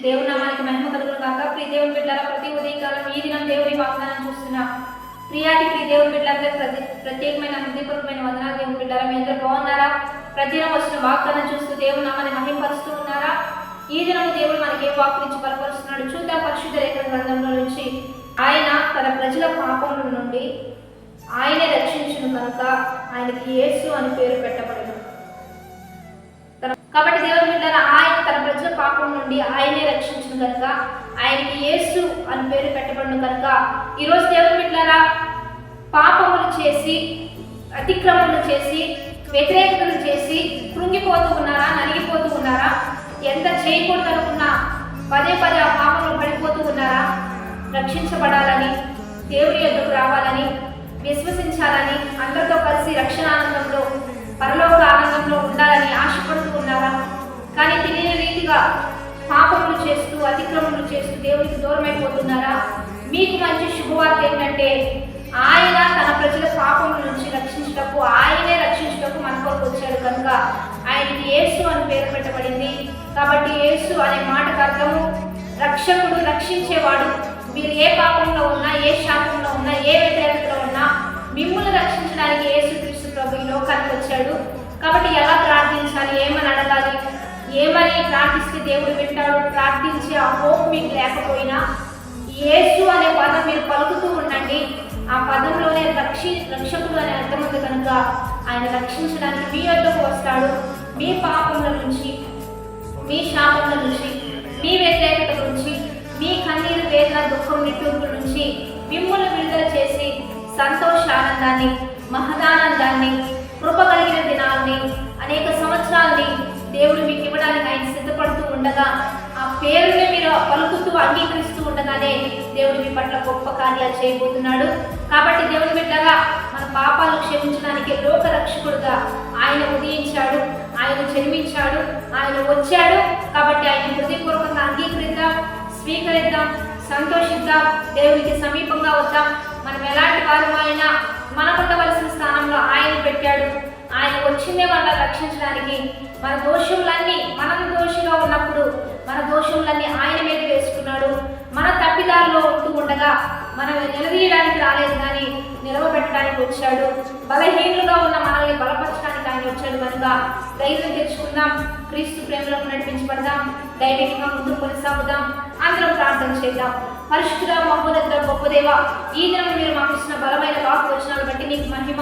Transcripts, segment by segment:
దేవుని నామానికి మహిమ కలుగును గాక. ప్రియ దేవుని బిడ్డలారా, ప్రతి ఉదయకాలం ఈ దినం దేవుని వాగ్దానం చూస్తున్నా ప్రియాతి దేవుని బిడ్డలందరూ ప్రత్యేకమైన హృదయపూర్వకమైన వందనాలు. దేవుని బిడ్డలారా, మీ అందరూ బాగున్నారా? ప్రతిదినం వచ్చిన వాగ్దానం చూస్తూ దేవుని నామాన్ని మహిమపరుస్తూ ఉన్నారా? ఈ దినం దేవుడు మనకి ఏ వాక్కు నుంచి బలపరుస్తున్నాడు చూద్దాం. పరిశుద్ధ లేఖన గ్రంథంలో నుంచి ఆయన తన ప్రజల పాపముల నుండి ఆయనే రక్షించును కనుక ఆయనకి యేసు అని పేరు పెట్టబడను. కాబట్టి దేవుని బిడ్డలారా, ఆయన తన ప్రజల పాపం నుండి ఆయనే రక్షించును కనుక ఆయనకి యేసు అని పేరు పెట్టబడను కనుక ఈరోజు దేవుని బిడ్డలారా, పాపములు చేసి అతిక్రమములు చేసి వ్యతిరేకతలు చేసి కృంగిపోతూ ఉన్నారా? నలిగిపోతూ ఉన్నారా? ఎంత చేయకూడదు అనుకున్నా పదే పదే ఆ పాపంలో పడిపోతూ ఉన్నారా? రక్షించబడాలని, దేవుని యొద్దకు రావాలని, విశ్వసించాలని, అందరితో కలిసి రక్షణ ఆనందంలో పరలోక ఆనందంలో ఉండాలని ఆశపడుతూ ఉన్నారా? కానీ తెలియని రీతిగా పాపములు చేస్తూ అతిక్రమములు చేస్తూ దేవునికి దూరమైపోతున్నారా? మీకు మంచి శుభవార్త ఏంటంటే ఆయన తన ప్రజల పాపముల నుంచి రక్షించుటకు, ఆయనే రక్షించుటకు మన కొరకు వచ్చాడు కనుక ఆయనకి యేసు అని పేరు పెట్టబడింది. కాబట్టి యేసు అనే మాటకు అర్థము రక్షకుడు, రక్షించేవాడు. మీరు ఏ పాపంలో ఉన్నా, ఏ శాపంలో ఉన్నా, ఏ వ్యతిరేకతలో ఉన్నా మిమ్మల్ని రక్షించడానికి యేసుక్రీస్తు ప్రభు ఈ లోకానికి వచ్చాడు. కాబట్టి ఎలా ప్రార్థించాలి, ఏమని అడగాలి, ఏమని ప్రార్థిస్తే దేవుడు వింటాడు, ప్రార్థించే ఆ హోప్ మీకు లేకపోయినా యేసు అనే పదం మీరు పలుకుతూ ఉండండి. ఆ పదంలోనే రక్షకుడు అనే అర్థం ఉంది కనుక ఆయన రక్షించడానికి మీ వద్దకు వస్తాడు. మీ పాపముల నుంచి, మీ శాపముల నుంచి, మీ వ్యతిరేకత నుంచి, మీ కన్నీరు, వేదన, దుఃఖం, నిట్టూర్పుల నుంచి మిమ్మల్ని విడుదల చేసి సంతోషానందాన్ని, మహదానందాన్ని, కృప కలిగిన దినాల్ని, అనేక సంవత్సరాల్ని దేవుడు మీకు ఇవ్వడానికి ఆయన సిద్ధపడుతూ ఉండగా ఆ పేరుని మీరు పలుకుతూ అంగీకరిస్తూ ఉండగానే దేవుడు మీ పట్ల గొప్ప కార్యాలు చేయబోతున్నాడు. కాబట్టి దేవుని బిడ్డగా మన పాపాలు క్షమించడానికి లోక రక్షకుడుగా ఆయన ఉదయించాడు, ఆయన జన్మించాడు, ఆయన వచ్చాడు. కాబట్టి ఆయన హృదయపూర్వకంగా అంగీకరిద్దాం, స్వీకరిద్దాం, సంతోషిద్దాం, దేవునికి సమీపంగా వద్దాం. మనం ఎలాంటి వారు అయినా మనకుండవలసిన స్థానంలో ఆయన పెట్టాడు. ఆయన వచ్చిందే మనల్ని రక్షించడానికి. మన దోషములన్నీ, మనం దోషిగా ఉన్నప్పుడు మన దోషములన్నీ ఆయన మీద వేసుకున్నాడు. మన తప్పిదాల్లో ఉంటూ ఉండగా మనం నిలదీయడానికి రాలేదు, కానీ నిలవబెట్టడానికి వచ్చాడు. బలహీనులుగా ఉన్న మనల్ని బలపరచడానికి ఆయన వచ్చాడు కనుక ధైర్యం తెచ్చుకుందాం, క్రీస్తు ప్రేమలోకి నడిపించబడదాం, ధైర్యంగా ముందుకు కొనసాగుదాం, అందరం ప్రార్థన చేద్దాం. పరిశుద్ధ మహోన్నత గొప్ప దేవ, ఈ దినం మీరు మాకు ఇచ్చిన బలమైన వాక్ వచనాలు బట్టి నీకు మహిమ.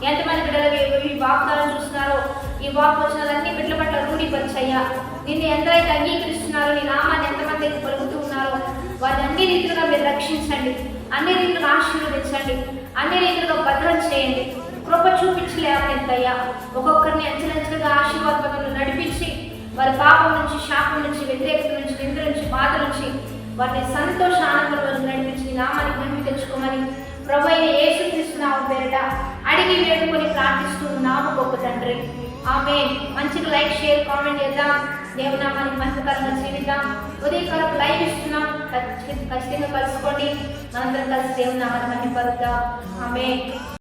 ఎంతమంది బిడ్డలు ఈ వాగ్దానం చూస్తున్నారో ఈ వాక్ వచనాలన్నీ బిడ్డల పట్ల రూఢీపరిచయ్యా. నిన్ను ఎంతైతే అంగీకరిస్తున్నారో, నీ నామాన్ని ఎంతమంది అయితే పలుకుతూ ఉన్నారో వారిని అన్ని రీతిలుగా మీరు రక్షించండి, అన్ని రీతిలుగా ఆశీర్వదించండి, అన్ని రీతిలుగా భద్రం చేయండి, కృప చూపించి లేవనెత్తయ్యా. ఒక్కొక్కరిని అంచెలంచెలుగా ఆశీర్వాదంలో నడిపించి వారి పాపం నుంచి, శాపం నుంచి, వ్యతిరేకత నుంచి, నింద నుంచి, బాధ నుంచి వారిని సంతోష ఆనందంలో నడిపించి నామానికి మహిమ తెచ్చుకోమని ప్రభు అయిన యేసుక్రీస్తు నామమున పేరిట అడిగి వేడుకొని ప్రార్థిస్తూ నామ గొప్ప తండ్రి, ఆమేన్. మంచిగా లైక్, షేర్, కామెంట్ చేద్దాం. దేవుని నామానికి మహిమకరంగా జీవిద్దాం. ఉదయకాలం లైవ్ ఇస్తున్నాం, ఖచ్చితంగా కలుసుకోండి. మనందరం కలిసి దేవుని నామాన్ని మహిమపరుద్దాం. ఆమేన్.